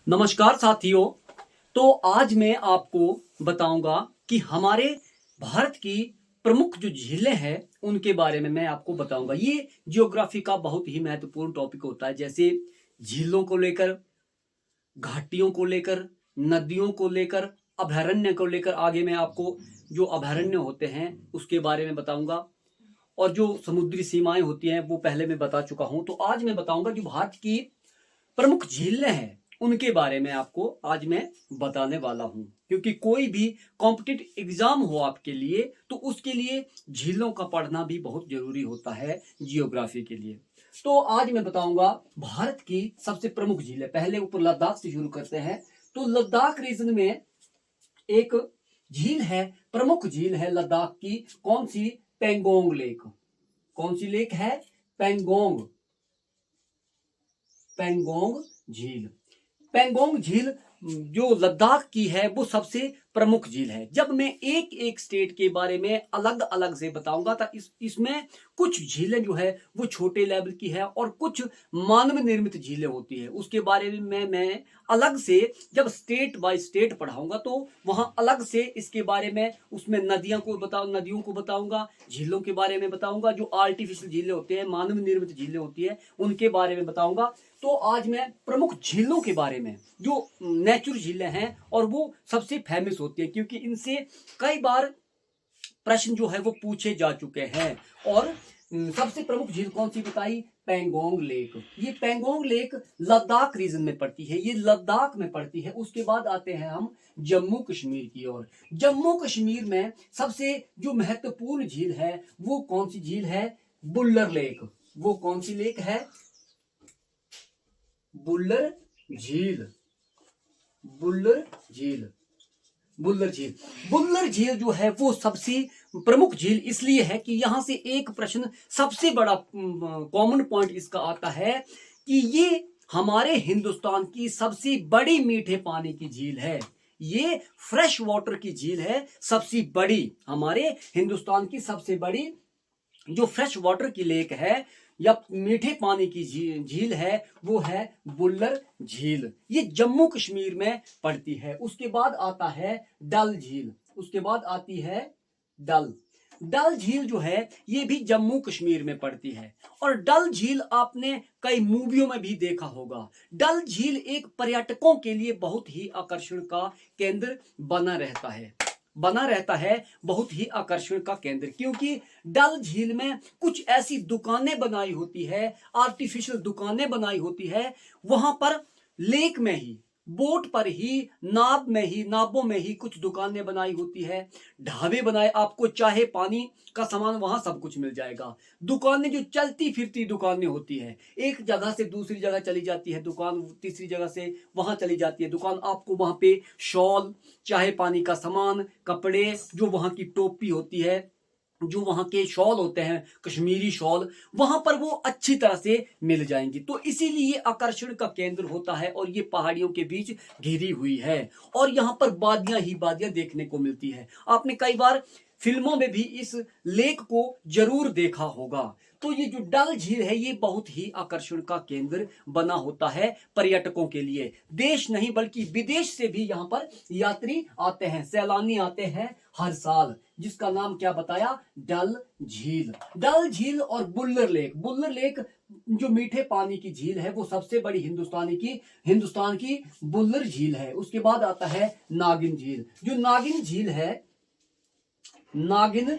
नमस्कार साथियों। तो आज मैं आपको बताऊंगा कि हमारे भारत की प्रमुख जो झीलें हैं उनके बारे में मैं आपको बताऊंगा। ये जियोग्राफी का बहुत ही महत्वपूर्ण टॉपिक होता है, जैसे झीलों को लेकर, घाटियों को लेकर, नदियों को लेकर, अभयारण्य को लेकर। आगे मैं आपको जो अभयारण्य होते हैं उसके बारे में बताऊंगा, और जो समुद्री सीमाएं होती हैं वो पहले मैं बता चुका हूं। तो आज मैं बताऊंगा जो भारत की प्रमुख झीलें हैं उनके बारे में आपको आज मैं बताने वाला हूं, क्योंकि कोई भी कॉम्पिटिटिव एग्जाम हो आपके लिए तो उसके लिए झीलों का पढ़ना भी बहुत जरूरी होता है जियोग्राफी के लिए। तो आज मैं बताऊंगा भारत की सबसे प्रमुख झीलें। पहले ऊपर लद्दाख से शुरू करते हैं। तो लद्दाख रीजन में एक झील है, प्रमुख झील है लद्दाख की। कौन सी? पेंगोंग लेक। कौन सी लेक है? पेंगोंग। पेंगोंग झील। पेंगोंग झील जो लद्दाख की है वो सबसे प्रमुख झील है। जब मैं एक एक स्टेट के बारे में अलग अलग से बताऊंगा तो इसमें कुछ झीलें जो है वो छोटे लेवल की है और कुछ मानव निर्मित झीलें होती है। उसके बारे में मैं अलग से जब स्टेट बाय स्टेट पढ़ाऊंगा तो वहां अलग से इसके बारे में, उसमें नदियों को बताऊंगा, झीलों के बारे में बताऊंगा, जो आर्टिफिशियल झीलें होती है, मानव निर्मित झीलें होती है, उनके बारे में बताऊंगा। तो आज मैं प्रमुख झीलों के बारे में, जो नेचुरल झीलें हैं और वो सबसे फेमस होती है, क्योंकि इनसे कई बार प्रश्न जो है वो पूछे जा चुके हैं। और सबसे प्रमुख झील कौन सी बताई? पेंगोंग लेक। ये पेंगोंग लेक लद्दाख रीजन में पड़ती है, ये लद्दाख में पड़ती है। उसके बाद आते हैं हम जम्मू कश्मीर की ओर। जम्मू कश्मीर में सबसे जो महत्वपूर्ण झील है वो कौन सी झील है? बुल्लर लेक। वो कौन सी लेक है? बुल्लर झील। बुल्लर झील। बुल्लर झील। बुल्लर झील जो है वो सबसे प्रमुख झील इसलिए है कि यहां से एक प्रश्न सबसे बड़ा कॉमन पॉइंट इसका आता है कि ये हमारे हिंदुस्तान की सबसे बड़ी मीठे पानी की झील है। ये फ्रेश वाटर की झील है, सबसे बड़ी, हमारे हिंदुस्तान की सबसे बड़ी जो फ्रेश वाटर की लेक है या मीठे पानी की झील है वो है बुल्लर झील। ये जम्मू कश्मीर में पड़ती है। उसके बाद आता है डल झील। उसके बाद आती है डल। डल झील जो है ये भी जम्मू कश्मीर में पड़ती है। और डल झील आपने कई मूवियों में भी देखा होगा। डल झील एक पर्यटकों के लिए बहुत ही आकर्षण का केंद्र बना रहता है, बहुत ही आकर्षण का केंद्र, क्योंकि डल झील में कुछ ऐसी दुकानें बनाई होती है, आर्टिफिशियल दुकानें बनाई होती है। वहां पर लेक में ही, बोट पर ही, नावों में ही कुछ दुकानें बनाई होती है, ढाबे बनाए। आपको चाहे पानी का सामान वहां सब कुछ मिल जाएगा। दुकानें जो चलती फिरती दुकानें होती है, एक जगह से दूसरी जगह चली जाती है दुकान, तीसरी जगह से वहां चली जाती है दुकान। आपको वहां पे शॉल, चाहे पानी का सामान, कपड़े, जो वहां की टोपी होती है, जो वहां के शॉल होते हैं, कश्मीरी शॉल, वहां पर वो अच्छी तरह से मिल जाएंगी। तो इसीलिए आकर्षण का केंद्र होता है और ये पहाड़ियों के बीच घिरी हुई है और यहाँ पर वादियां ही वादियां देखने को मिलती है। आपने कई बार फिल्मों में भी इस लेक को जरूर देखा होगा। तो ये जो डल झील है ये बहुत ही आकर्षण का केंद्र बना होता है पर्यटकों के लिए। देश नहीं बल्कि विदेश से भी यहाँ पर यात्री आते हैं, सैलानी आते हैं हर साल, जिसका नाम क्या बताया? डल झील। डल झील और बुल्लर लेक। बुल्लर लेक जो मीठे पानी की झील है वो सबसे बड़ी हिंदुस्तान की बुल्लर झील है। उसके बाद आता है नागिन झील। जो नागिन झील है, नागिन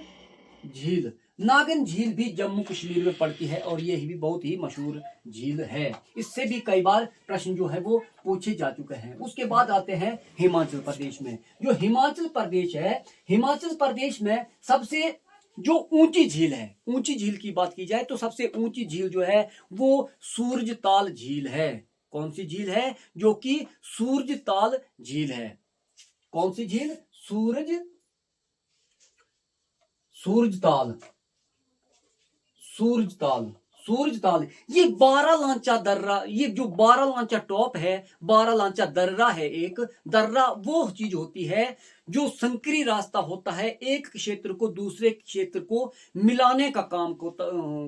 झील, नागिन झील भी जम्मू कश्मीर में पड़ती है और ये भी बहुत ही मशहूर झील है। इससे भी कई बार प्रश्न जो है वो पूछे जा चुके हैं। उसके बाद आते हैं हिमाचल प्रदेश में। जो हिमाचल प्रदेश है, हिमाचल प्रदेश में सबसे जो ऊंची झील है, ऊंची झील की बात की जाए तो सबसे ऊंची झील जो है वो सूरजताल झील है। कौन सी झील है? जो कि सूरजताल झील है। कौन सी झील? सूरजताल। सूरजताल। सूरजताल। ये 12 लांचा दर्रा, ये जो 12 लांचा टॉप है, 12 लांचा दर्रा है। एक दर्रा वो चीज होती है जो संकरी रास्ता होता है, एक क्षेत्र को दूसरे क्षेत्र को मिलाने का काम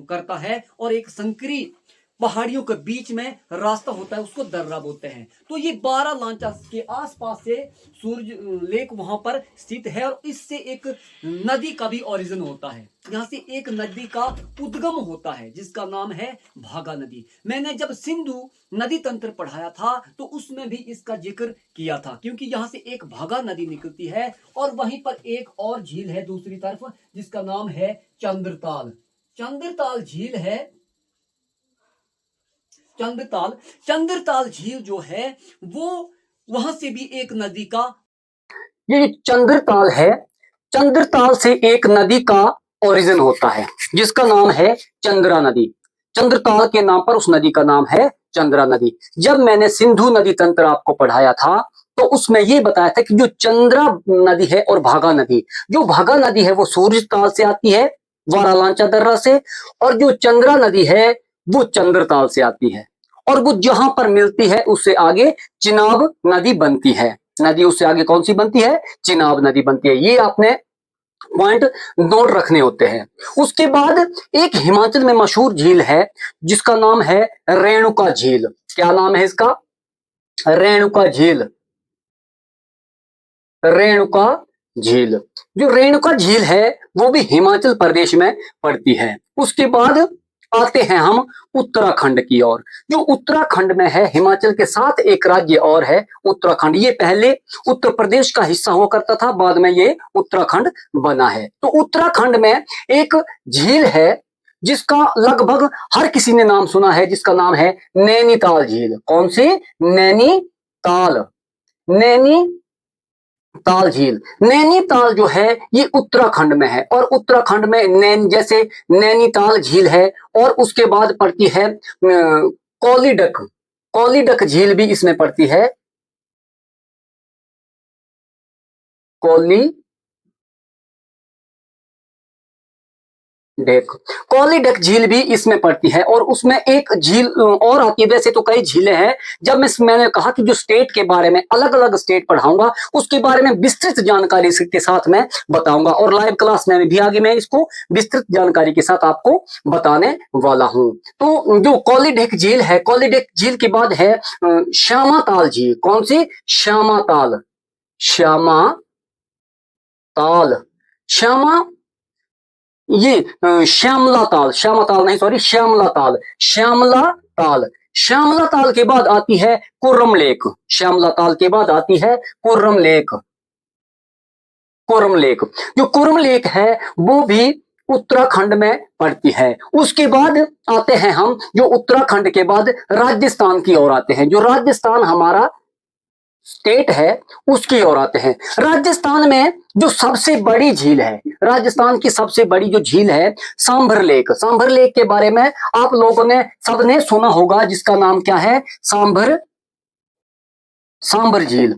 करता है और एक संकरी पहाड़ियों के बीच में रास्ता होता है, उसको दर्रा बोलते हैं। तो ये बारालांचा के आसपास से सूरज लेक वहां पर स्थित है और इससे एक नदी का भी ओरिजिन होता है। यहाँ से एक नदी का उद्गम होता है जिसका नाम है भागा नदी। मैंने जब सिंधु नदी तंत्र पढ़ाया था तो उसमें भी इसका जिक्र किया था, क्योंकि यहाँ से एक भागा नदी निकलती है और वहीं पर एक और झील है दूसरी तरफ जिसका नाम है चंद्रताल। चंद्रताल झील है, चंद्रताल झील जो है वो वहां से भी एक नदी का, ये चंद्रताल है, चंद्रताल से एक नदी का ओरिजिन होता है जिसका नाम है चंद्रा नदी। चंद्रताल के नाम पर उस नदी का नाम है चंद्रा नदी। जब मैंने सिंधु नदी तंत्र आपको पढ़ाया था तो उसमें यह बताया था कि जो चंद्रा नदी है और भागा नदी, जो भागा नदी है वो सूरज ताल से आती है, वारालांचा दर्रा से, और जो चंद्रा नदी है वो चंद्रताल से आती है और वो जहां पर मिलती है उससे आगे चिनाब नदी बनती है। नदी उससे आगे कौन सी बनती है? चिनाब नदी बनती है। ये आपने पॉइंट नोट रखने होते हैं। उसके बाद एक हिमाचल में मशहूर झील है जिसका नाम है रेणुका झील। क्या नाम है इसका? रेणुका झील। रेणुका झील, जो रेणुका झील है वो भी हिमाचल प्रदेश में पड़ती है। उसके बाद आते हैं हम उत्तराखंड की ओर। जो उत्तराखंड में है, हिमाचल के साथ एक राज्य और है उत्तराखंड। ये पहले उत्तर प्रदेश का हिस्सा हुआ करता था, बाद में ये उत्तराखंड बना है। तो उत्तराखंड में एक झील है जिसका लगभग हर किसी ने नाम सुना है, जिसका नाम है नैनीताल झील। कौन सी? नैनीताल। ताल झील। नैनीताल जो है ये उत्तराखंड में है और उत्तराखंड में जैसे नैनीताल झील है और उसके बाद पड़ती है कोलीडक। कोलीडक झील भी इसमें पड़ती है। कोलीडक झील भी इसमें पड़ती है और उसमें एक झील और आती है। वैसे तो कई झीलें हैं। जब मैंने कहा कि जो स्टेट के बारे में अलग अलग स्टेट पढ़ाऊंगा उसके बारे में विस्तृत जानकारी के साथ मैं बताऊंगा और लाइव क्लास में भी आगे मैं इसको विस्तृत जानकारी के साथ आपको बताने वाला हूं। तो जो कोलीडक झील है, कोलीडक झील के बाद है श्यामाताल झील। कौन सी? श्यामाताल। श्यामाताल। श्यामा ये श्यामला ताल, श्यामाताल नहीं, सॉरी, श्यामला ताल। श्यामला ताल। श्यामला ताल के बाद आती है कुर्रम लेक। श्यामला ताल के बाद आती है कुर्रम लेक। कुर्रम लेक, जो कुर्रम लेक है वो भी उत्तराखंड में पड़ती है। उसके बाद आते हैं हम, जो उत्तराखंड के बाद राजस्थान की ओर आते हैं। जो राजस्थान हमारा स्टेट है उसकी ओर आते हैं। राजस्थान में जो सबसे बड़ी झील है, राजस्थान की सबसे बड़ी जो झील है सांभर लेक। सांभर लेक के बारे में आप लोगों ने सबने सुना होगा, जिसका नाम क्या है? सांभर झील।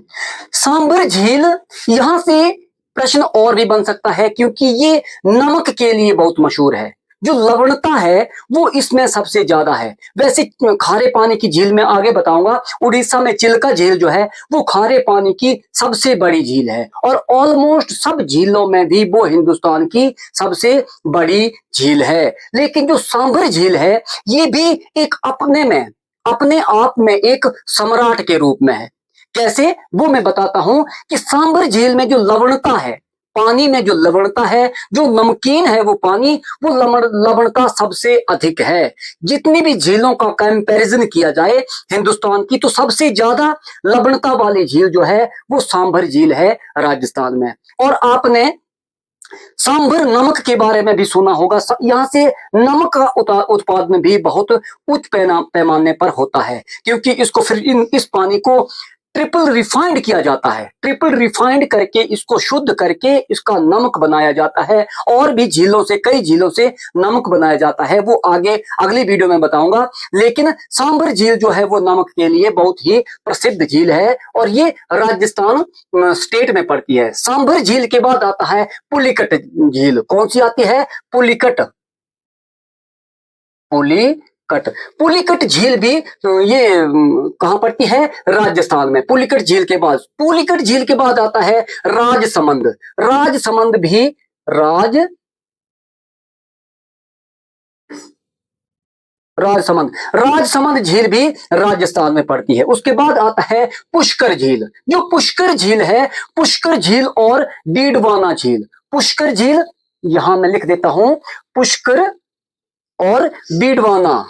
सांभर झील, यहां से प्रश्न और भी बन सकता है क्योंकि ये नमक के लिए बहुत मशहूर है। जो लवणता है वो इसमें सबसे ज्यादा है। वैसे खारे पानी की झील में आगे बताऊंगा। उड़ीसा में चिल्का झील जो है वो खारे पानी की सबसे बड़ी झील है और ऑलमोस्ट सब झीलों में भी वो हिंदुस्तान की सबसे बड़ी झील है। लेकिन जो सांभर झील है ये भी एक अपने आप में एक सम्राट के रूप में है। कैसे? वो मैं बताता हूं कि सांभर झील में जो लवणता है, पानी में जो लवणता है, जो नमकीन है वो पानी, वो लवणता सबसे अधिक है। जितनी भी झीलों का कंपैरिजन किया जाए हिंदुस्तान की, तो सबसे ज्यादा लवणता वाली झील जो है वो सांभर झील है राजस्थान में। और आपने सांभर नमक के बारे में भी सुना होगा। यहाँ से नमक का उत्पादन भी बहुत उच्च पैमाने पर होता है क्योंकि इसको फिर इस पानी को ट्रिपल रिफाइंड किया जाता है। ट्रिपल रिफाइंड करके इसको शुद्ध करके इसका नमक बनाया जाता है और भी झीलों से, कई झीलों से नमक बनाया जाता है। वो आगे अगली वीडियो में बताऊंगा। लेकिन सांभर झील जो है वो नमक के लिए बहुत ही प्रसिद्ध झील है और ये राजस्थान स्टेट में पड़ती है। सांभर झील के बाद आता है पुलिकट झील। कौन सी आती है? पुलिकट। पुलिकट झील भी ये कहां पड़ती है? राजस्थान में। पुलिकट झील के बाद आता है राजसमंद। राजसमंद भी राजसमंद, राजसमंद झील भी राजस्थान में पड़ती है। उसके बाद आता है पुष्कर झील। जो पुष्कर झील है, पुष्कर झील और डीडवाना झील, पुष्कर झील यहां मैं लिख देता हूं, पुष्कर और डीडवाना,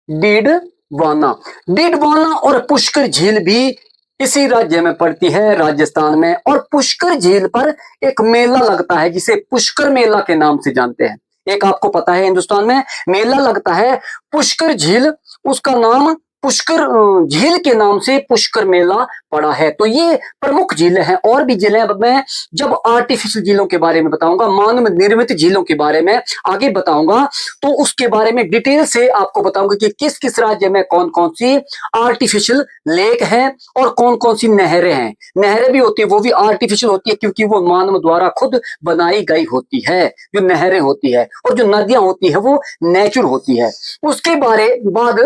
डीडवाना, डीडवाना और पुष्कर झील भी इसी राज्य में पड़ती है, राजस्थान में। और पुष्कर झील पर एक मेला लगता है जिसे पुष्कर मेला के नाम से जानते हैं। एक आपको पता है हिंदुस्तान में मेला लगता है पुष्कर झील, उसका नाम पुष्कर झील के नाम से पुष्कर मेला पड़ा है। तो ये प्रमुख झीलें हैं। और भी झीलें मैं जब आर्टिफिशियल झीलों के बारे में बताऊंगा, मानव निर्मित झीलों के बारे में आगे बताऊंगा, तो उसके बारे में डिटेल से आपको बताऊंगा कि किस किस राज्य में कौन कौन सी आर्टिफिशियल लेक है और कौन कौन सी नहरें हैं। नहरें भी होती है, वो भी आर्टिफिशियल होती है क्योंकि वो मानव द्वारा खुद बनाई गई होती है, जो नहरें होती है। और जो नदियां होती है वो नेचुरल होती है। उसके बाद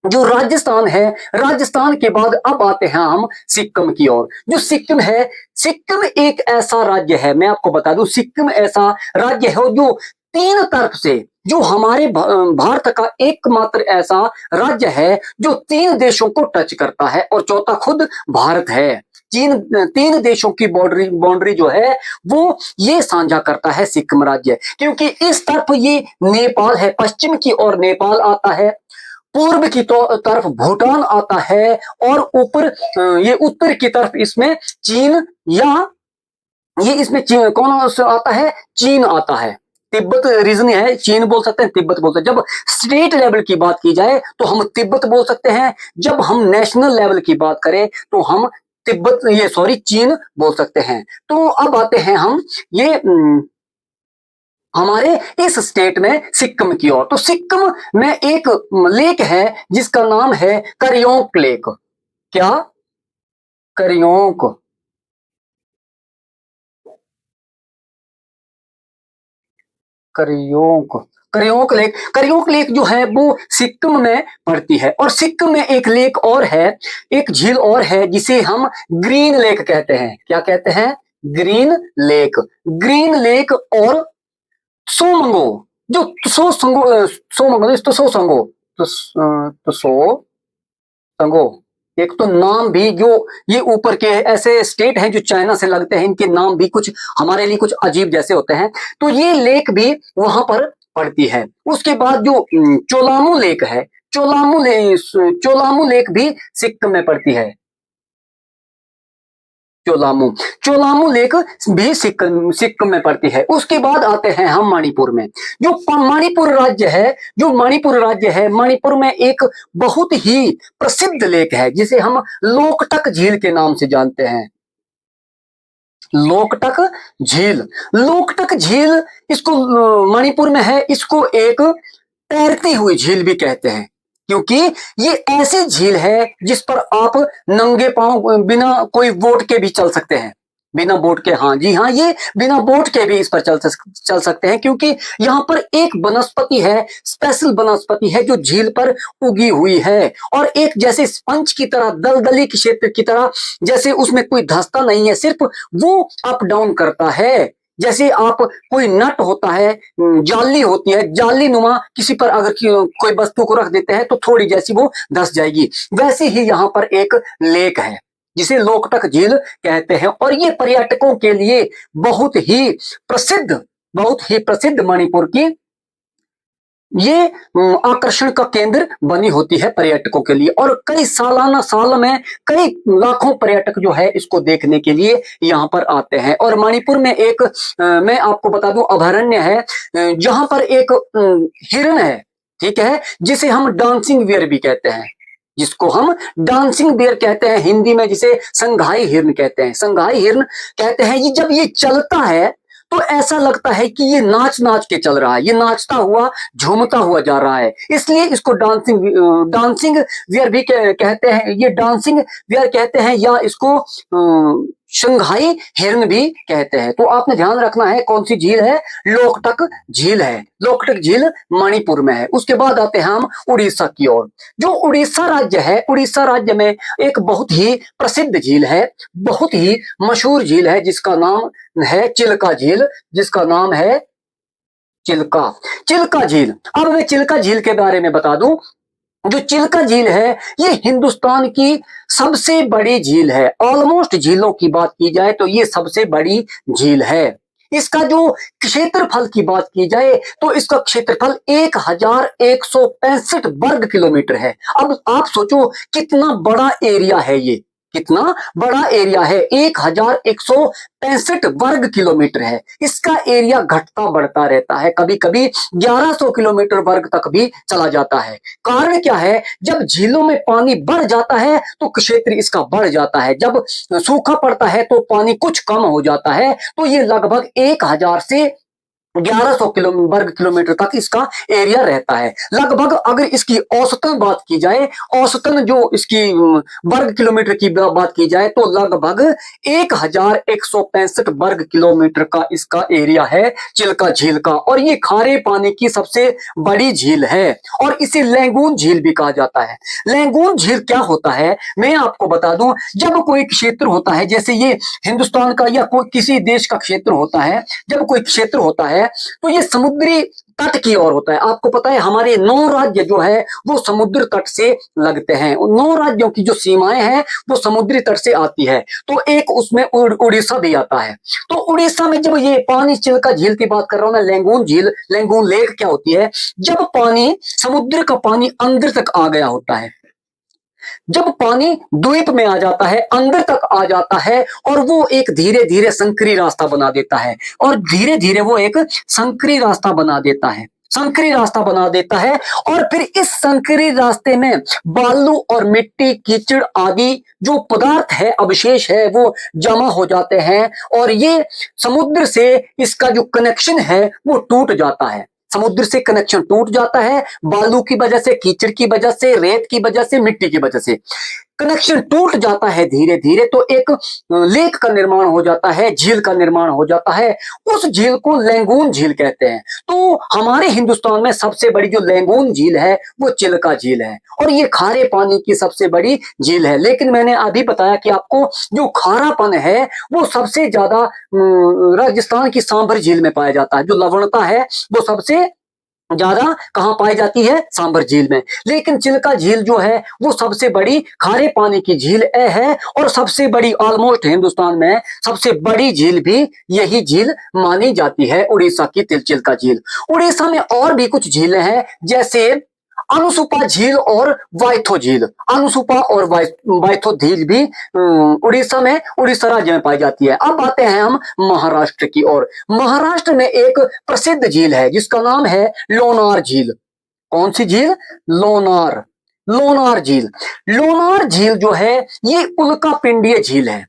जो राजस्थान है, राजस्थान के बाद अब आते हैं हम सिक्किम की ओर। जो सिक्किम है, सिक्किम एक ऐसा राज्य है, मैं आपको बता दूं, सिक्किम ऐसा राज्य है जो तीन तरफ से, जो हमारे भारत का एकमात्र ऐसा राज्य है जो तीन देशों को टच करता है और चौथा खुद भारत है। तीन देशों की बाउंड्री जो है वो ये साझा करता है सिक्किम राज्य। क्योंकि इस तरफ ये नेपाल है, पश्चिम की ओर नेपाल आता है, पूर्व की तरफ भूटान आता है, और ऊपर ये उत्तर की तरफ इसमें चीन, या ये इसमें कौन आता है, चीन आता है। तिब्बत रीजन है, चीन बोल सकते हैं, तिब्बत बोल सकते हैं। जब स्टेट लेवल की बात की जाए तो हम तिब्बत बोल सकते हैं, जब हम नेशनल लेवल की बात करें तो हम चीन बोल सकते हैं। तो अब आते हैं हम ये हमारे इस स्टेट में सिक्किम की ओर। तो सिक्किम में एक लेक है जिसका नाम है करयोंक लेक। क्या? करयोंक, करयोंक, करयोंक लेक, करयोंक लेक जो है वो सिक्किम में पड़ती है। और सिक्किम में एक लेक और है, एक झील और है जिसे हम ग्रीन लेक कहते हैं। क्या कहते हैं? Green lake. ग्रीन लेक और सोमंगो, जो सोमंगो तो सो संगो, तो सो संगो, एक तो नाम भी, जो ये ऊपर के ऐसे स्टेट हैं जो चाइना से लगते हैं, इनके नाम भी कुछ हमारे लिए कुछ अजीब जैसे होते हैं। तो ये लेक भी वहां पर पड़ती है। उसके बाद जो चोलामू लेक है, चोलामू लेक भी सिक्किम में पड़ती है। चोलामू, चोलामू लेक भी सिक्किम में पड़ती है। उसके बाद आते हैं हम मणिपुर में। जो मणिपुर राज्य है, मणिपुर में एक बहुत ही प्रसिद्ध लेक है जिसे हम लोकटक झील के नाम से जानते हैं। लोकटक झील, लोकटक झील इसको मणिपुर में है, इसको एक तैरती हुई झील भी कहते हैं क्योंकि ये ऐसी झील है जिस पर आप नंगे पांव बिना कोई बोट के भी चल सकते हैं। बिना बोट के, हाँ जी हाँ, ये बिना बोट के भी इस पर चल सकते हैं क्योंकि यहाँ पर एक वनस्पति है, स्पेशल वनस्पति है जो झील पर उगी हुई है। और एक जैसे स्पंज की तरह, दलदली के क्षेत्र की तरह, जैसे उसमें कोई धंसता नहीं है, सिर्फ वो अप डाउन करता है। जैसे आप कोई नट होता है, जाली होती है, जाली नुमा किसी पर अगर कोई वस्तु को रख देते हैं तो थोड़ी जैसी वो धंस जाएगी, वैसे ही यहाँ पर एक लेक है जिसे लोकटक झील कहते हैं। और ये पर्यटकों के लिए बहुत ही प्रसिद्ध मणिपुर की ये आकर्षण का केंद्र बनी होती है पर्यटकों के लिए। और कई साल में कई लाखों पर्यटक जो है इसको देखने के लिए यहाँ पर आते हैं। और मणिपुर में एक मैं आपको बता दूं अभयारण्य है जहां पर एक हिरण है, ठीक है, जिसे हम डांसिंग बियर भी कहते हैं, जिसको हम डांसिंग बियर कहते हैं, हिंदी में जिसे संघाई हिरण कहते हैं। संघाई हिरण कहते हैं, ये जब ये चलता है तो ऐसा लगता है कि ये नाच नाच के चल रहा है, ये नाचता हुआ झूमता हुआ जा रहा है, इसलिए इसको डांसिंग वियर भी कहते हैं। ये डांसिंग वियर कहते हैं या इसको शंघाई हिरण भी कहते हैं। तो आपने ध्यान रखना है कौन सी झील है, लोकटक झील है। लोकटक झील मणिपुर में है। उसके बाद आते हैं हम उड़ीसा की ओर। जो उड़ीसा राज्य है, उड़ीसा राज्य में एक बहुत ही प्रसिद्ध झील है, बहुत ही मशहूर झील है जिसका नाम है चिल्का झील, जिसका नाम है चिल्का, चिल्का झील। अब मैं चिल्का झील के बारे में बता दूं। जो चिल्का झील है ये हिंदुस्तान की सबसे बड़ी झील है। ऑलमोस्ट झीलों की बात की जाए तो ये सबसे बड़ी झील है। इसका जो क्षेत्रफल की बात की जाए तो इसका क्षेत्रफल 1165 वर्ग किलोमीटर है। अब आप सोचो कितना बड़ा एरिया है ये, कितना बड़ा एरिया है। 1165 वर्ग किलोमीटर है। इसका एरिया घटता बढ़ता रहता है, कभी कभी 1100 किलोमीटर वर्ग तक भी चला जाता है। कारण क्या है, जब झीलों में पानी बढ़ जाता है तो क्षेत्र इसका बढ़ जाता है, जब सूखा पड़ता है तो पानी कुछ कम हो जाता है। तो ये लगभग 1000 से 1100 वर्ग किलोमीटर तक इसका एरिया रहता है। लगभग अगर इसकी औसतन बात की जाए, औसतन जो इसकी वर्ग किलोमीटर की बात की जाए तो लगभग 1165 वर्ग किलोमीटर का इसका एरिया है चिल्का झील का। और ये खारे पानी की सबसे बड़ी झील है और इसे लैंगून झील भी कहा जाता है। लैंगून झील क्या होता है मैं आपको बता दूं। जब कोई क्षेत्र होता है, जैसे ये हिंदुस्तान का या कोई किसी देश का क्षेत्र होता है, जब कोई क्षेत्र होता है तो ये समुद्री तट की ओर होता है। आपको पता है हमारे 9 राज्य जो है वो समुद्र तट से लगते हैं। 9 राज्यों की जो सीमाएं हैं वो समुद्री तट से आती है। तो एक उसमें उड़ीसा भी आता है। तो उड़ीसा में जब ये पानी, चिल्का झील की बात कर रहा हूं मैं, लैंगून झील, लैंगून लेक क्या होती है, जब पानी, समुद्र का पानी अंदर तक आ गया होता है, जब पानी द्वीप में आ जाता है, अंदर तक आ जाता है और वो एक धीरे धीरे संकरी रास्ता बना देता है, और धीरे धीरे वो एक संकरी रास्ता बना देता है, संकरी रास्ता बना देता है। और फिर इस संकरी रास्ते में बालू और मिट्टी, कीचड़ आदि जो पदार्थ है, अवशेष है, वो जमा हो जाते हैं और ये समुद्र से इसका जो कनेक्शन है वो टूट जाता है। समुद्र से कनेक्शन टूट जाता है, बालू की वजह से, कीचड़ की वजह से, रेत की वजह से, मिट्टी की वजह से कनेक्शन टूट जाता है धीरे धीरे। तो एक लेक का निर्माण हो जाता है, झील का निर्माण हो जाता है। उस झील को लैंगून झील कहते हैं। तो हमारे हिंदुस्तान में सबसे बड़ी जो लैंगून झील है वो चिल्का झील है और ये खारे पानी की सबसे बड़ी झील है। लेकिन मैंने अभी बताया कि आपको जो खारापन है वो सबसे ज्यादा राजस्थान की सांभर झील में पाया जाता है। जो लवणता है वो सबसे ज्यादा कहां पाई जाती है, सांभर झील में। लेकिन चिल्का झील जो है वो सबसे बड़ी खारे पानी की झील है और सबसे बड़ी, ऑलमोस्ट हिंदुस्तान में सबसे बड़ी झील भी यही झील मानी जाती है, उड़ीसा की चिल्का झील। उड़ीसा में और भी कुछ झीलें हैं, जैसे अनुसुपा झील और वाइथो झील। अनुसुपा और वाइथो झील भी उड़ीसा में, उड़ीसा राज्य में पाई जाती है। अब आते हैं हम महाराष्ट्र की ओर। महाराष्ट्र में एक प्रसिद्ध झील है जिसका नाम है लोनार झील। कौन सी झील? लोनार, लोनार झील। लोनार झील जो है ये उल्का पिंडीय झील है।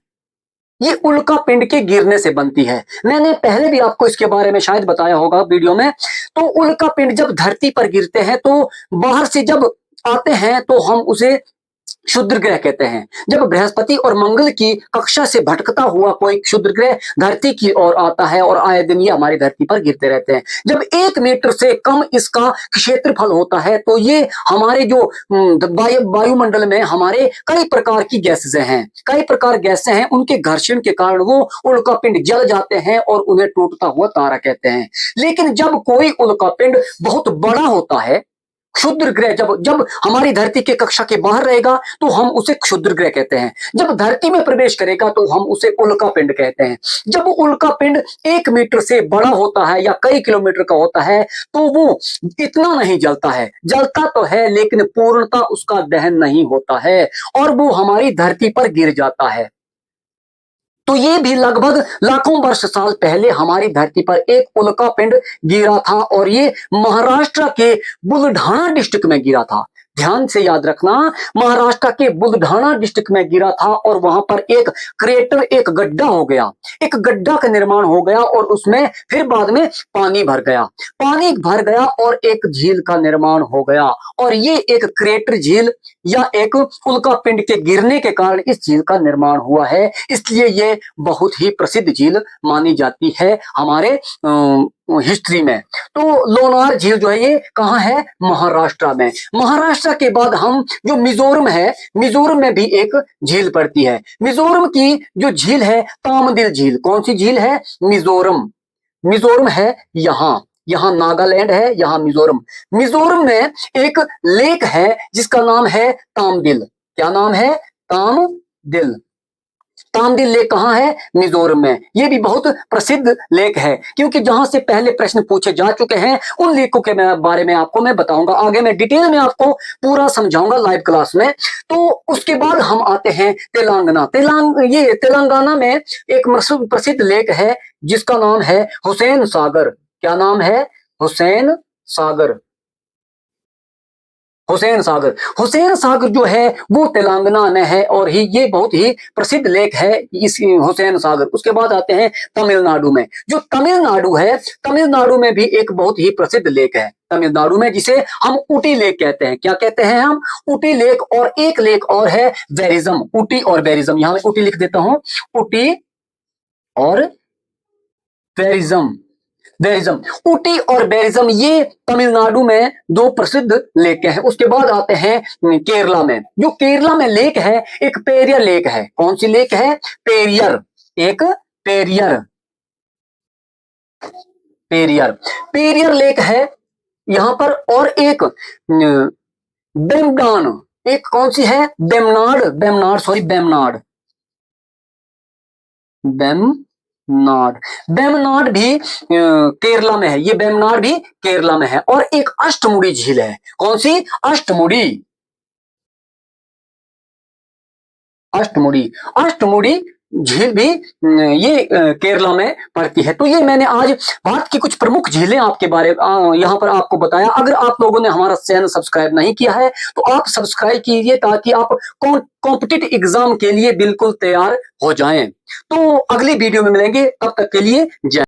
ये उल्का पिंड के गिरने से बनती है। मैंने पहले भी आपको इसके बारे में शायद बताया होगा वीडियो में। तो उल्का पिंड जब धरती पर गिरते हैं तो बाहर से जब आते हैं तो हम उसे क्षुद्र ग्रह कहते हैं। जब बृहस्पति और मंगल की कक्षा से भटकता हुआ कोई क्षुद्र ग्रह धरती की ओर आता है और आए दिन ये हमारी धरती पर गिरते रहते हैं। जब 1 मीटर से कम इसका क्षेत्रफल होता है तो ये हमारे जो वायुमंडल में हमारे कई प्रकार की गैसें हैं, कई प्रकार गैसें हैं, उनके घर्षण के कारण वो उल्का पिंड जल जाते हैं और उन्हें टूटता हुआ तारा कहते हैं। लेकिन जब कोई उल्का पिंड बहुत बड़ा होता है, क्षुद्र ग्रह जब जब हमारी धरती के कक्षा के बाहर रहेगा तो हम उसे क्षुद्र ग्रह कहते हैं। जब धरती में प्रवेश करेगा तो हम उसे उल्का पिंड कहते हैं। जब उल्का पिंड 1 मीटर से बड़ा होता है या कई किलोमीटर का होता है तो वो इतना नहीं जलता है, जलता तो है लेकिन पूर्णता उसका दहन नहीं होता है और वो हमारी धरती पर गिर जाता है। तो ये भी लगभग लाखों वर्ष साल पहले हमारी धरती पर एक उल्का पिंड गिरा था और ये महाराष्ट्र के बुलढाना डिस्ट्रिक्ट में गिरा था। ध्यान से याद रखना, महाराष्ट्र के बुलढाना डिस्ट्रिक्ट में गिरा था और वहां पर एक क्रेटर, एक गड्ढा हो गया, एक गड्ढा का निर्माण हो गया और उसमें फिर बाद में पानी भर गया, पानी भर गया और एक झील का निर्माण हो गया। और ये एक क्रेटर झील या एक उल्का पिंड के गिरने के कारण इस झील का निर्माण हुआ है, इसलिए ये बहुत ही प्रसिद्ध झील मानी जाती है हमारे हिस्ट्री में। तो लोनार झील जो है ये कहाँ है? महाराष्ट्र में। महाराष्ट्र के बाद हम जो मिजोरम है, मिजोरम में भी एक झील पड़ती है। मिजोरम की जो झील है तामदिल झील। कौन सी झील है? मिजोरम, मिजोरम है यहाँ। यहाँ नागालैंड है, यहाँ मिजोरम। मिजोरम में एक लेक है जिसका नाम है तामदिल। क्या नाम है? तामदिल। तामदिल लेक कहाँ है? मिजोरम में। ये भी बहुत प्रसिद्ध लेक है, क्योंकि जहां से पहले प्रश्न पूछे जा चुके हैं उन लेकों के बारे में आपको मैं बताऊंगा। आगे मैं डिटेल में आपको पूरा समझाऊंगा लाइव क्लास में। तो उसके बाद हम आते हैं तेलंगाना। ये तेलंगाना में एक प्रसिद्ध लेक है जिसका नाम है हुसैन सागर। क्या नाम है? हुसैन सागर। हुसैन सागर। हुसैन सागर जो है वो तेलंगाना में है और ये बहुत ही प्रसिद्ध लेक है इस हुसैन सागर। उसके बाद आते हैं तमिलनाडु में। जो तमिलनाडु है, तमिलनाडु में भी एक बहुत ही प्रसिद्ध लेक है तमिलनाडु में, जिसे हम ऊटी लेक कहते हैं। क्या कहते हैं हम? ऊटी लेक। और एक लेक और है वेरिज्म। ऊटी और वेरिज्म, यहां मैं ऊटी लिख देता हूं, ऊटी और वेरिज्म। बेरिज्म, ऊटी और बेरिज्म, ये तमिलनाडु में दो प्रसिद्ध लेक हैं। उसके बाद आते हैं केरला में। जो केरला में लेक है, एक पेरियर लेक है। कौन सी लेक है? पेरियर। एक पेरियर, पेरियर, पेरियर लेक है यहां पर। और एक बेमडान, एक कौन सी है? बेमनाड, बेमनाड, सॉरी बेमनाड, बेमनाड। बेमनाड भी केरला में है। ये बेमनाड भी केरला में है। और एक अष्टमुड़ी झील है। कौन सी? अष्टमुड़ी, अष्टमुड़ी, अष्टमुड़ी झील भी ये केरला में पड़ती है। तो ये मैंने आज भारत की कुछ प्रमुख झीलें आपके बारे यहाँ पर आपको बताया। अगर आप लोगों ने हमारा चैनल सब्सक्राइब नहीं किया है तो आप सब्सक्राइब कीजिए, ताकि आप कॉम्पिटिटिव एग्जाम के लिए बिल्कुल तैयार हो जाएं। तो अगली वीडियो में मिलेंगे, तब तक के लिए जय।